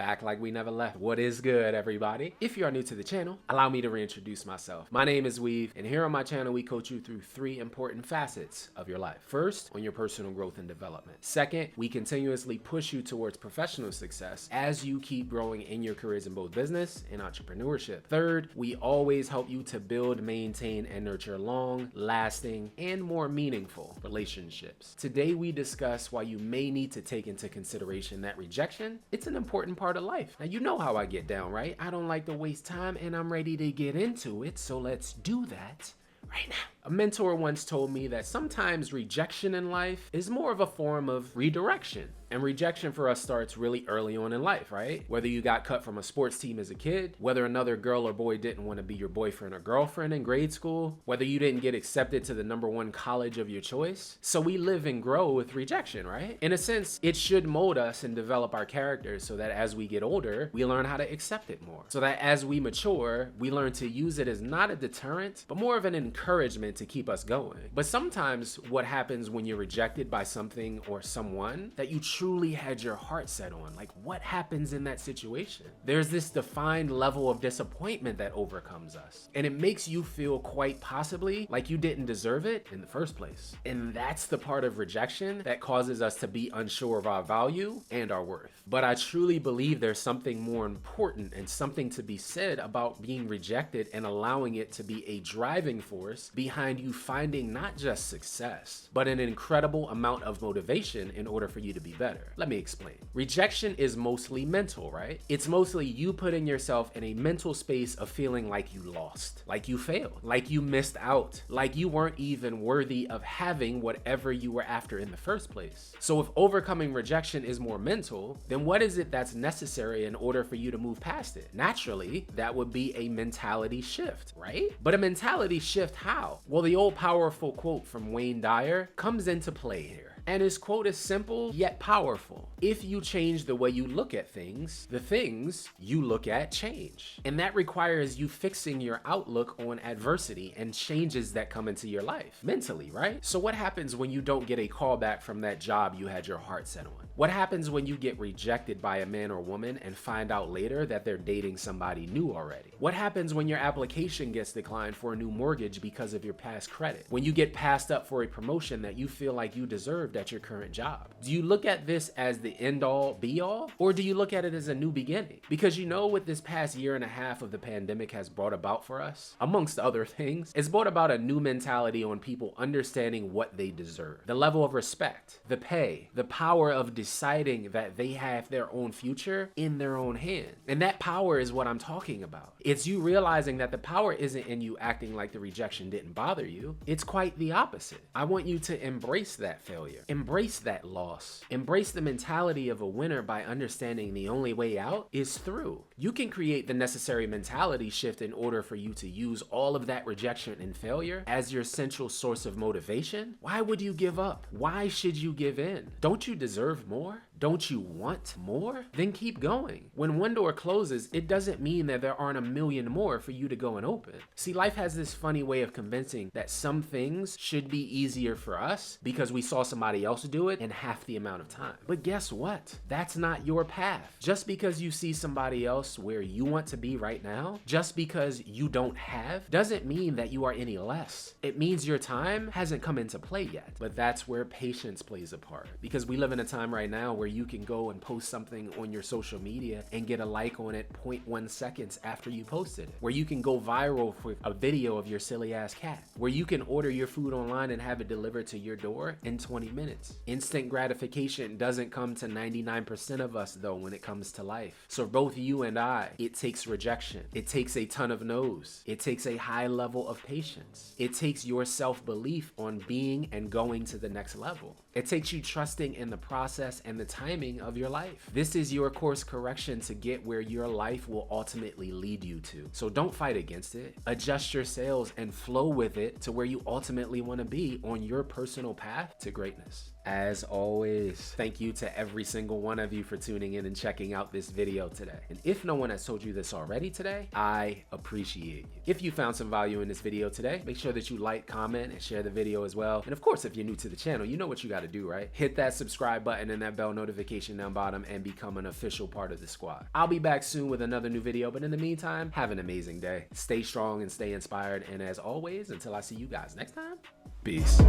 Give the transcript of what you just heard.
act like we never left. What is good, everybody? If you are new to the channel, allow me to reintroduce myself. My name is Weave, and here on my channel, we coach you through 3 important facets of your life. First, on your personal growth and development. Second, we continuously push you towards professional success as you keep growing in your careers in both business and entrepreneurship. Third, we always help you to build, maintain, and nurture long, lasting, and more meaningful relationships. Today, we discuss why you may need to take into consideration that rejection, it's an important part of life. Now, you know how I get down, right? I don't like to waste time, and I'm ready to get into it, so let's do that right now. A mentor once told me that sometimes rejection in life is more of a form of redirection. And rejection for us starts really early on in life, right? Whether you got cut from a sports team as a kid, whether another girl or boy didn't want to be your boyfriend or girlfriend in grade school, whether you didn't get accepted to the #1 college of your choice. So we live and grow with rejection, right? In a sense, it should mold us and develop our characters so that as we get older, we learn how to accept it more. So that as we mature, we learn to use it as not a deterrent, but more of an encouragement to keep us going. But sometimes what happens when you're rejected by something or someone that you truly had your heart set on, like what happens in that situation? There's this defined level of disappointment that overcomes us, and it makes you feel quite possibly like you didn't deserve it in the first place. And that's the part of rejection that causes us to be unsure of our value and our worth. But I truly believe there's something more important and something to be said about being rejected and allowing it to be a driving force behind you finding not just success, but an incredible amount of motivation in order for you to be better. Let me explain. Rejection is mostly mental, right? It's mostly you putting yourself in a mental space of feeling like you lost, like you failed, like you missed out, like you weren't even worthy of having whatever you were after in the first place. So if overcoming rejection is more mental, then what is it that's necessary in order for you to move past it? Naturally, that would be a mentality shift, right? But a mentality shift how? Well, the old powerful quote from Wayne Dyer comes into play here. And his quote is simple yet powerful. If you change the way you look at things, the things you look at change. And that requires you fixing your outlook on adversity and changes that come into your life mentally, right? So what happens when you don't get a call back from that job you had your heart set on? What happens when you get rejected by a man or woman and find out later that they're dating somebody new already? What happens when your application gets declined for a new mortgage because of your past credit? When you get passed up for a promotion that you feel like you deserved at your current job? Do you look at this as the end all be all, or do you look at it as a new beginning? Because you know what this past year and a half of the pandemic has brought about for us, amongst other things, it's brought about a new mentality on people understanding what they deserve, the level of respect, the pay, the power of deciding that they have their own future in their own hand. And that power is what I'm talking about. It's you realizing that the power isn't in you acting like the rejection didn't bother you. It's quite the opposite. I want you to embrace that failure. Embrace that loss. Embrace the mentality of a winner by understanding the only way out is through. You can create the necessary mentality shift in order for you to use all of that rejection and failure as your central source of motivation. Why would you give up? Why should you give in? Don't you deserve more? Don't you want more? Then keep going. When one door closes, it doesn't mean that there aren't a million more for you to go and open. See, life has this funny way of convincing that some things should be easier for us because we saw somebody else do it in half the amount of time. But guess what? That's not your path. Just because you see somebody else where you want to be right now, just because you don't have, doesn't mean that you are any less. It means your time hasn't come into play yet. But that's where patience plays a part, because we live in a time right now where you can go and post something on your social media and get a like on it 0.1 seconds after you posted it, where you can go viral for a video of your silly ass cat, where you can order your food online and have it delivered to your door in 20 minutes. Instant gratification doesn't come to 99% of us though when it comes to life. So both you and I, it takes rejection. It takes a ton of no's. It takes a high level of patience. It takes your self-belief on being and going to the next level. It takes you trusting in the process and the timing of your life. This is your course correction to get where your life will ultimately lead you to. So don't fight against it. Adjust your sails and flow with it to where you ultimately want to be on your personal path to greatness. As always, thank you to every single one of you for tuning in and checking out this video today. And if no one has told you this already today, I appreciate you. If you found some value in this video today, make sure that you like, comment, and share the video as well. And of course, if you're new to the channel, you know what you got to do, right? Hit that subscribe button and that bell notification notification down bottom and become an official part of the squad. I'll be back soon with another new video, but in the meantime, have an amazing day. Stay strong and stay inspired, and as always, until I see you guys next time, peace.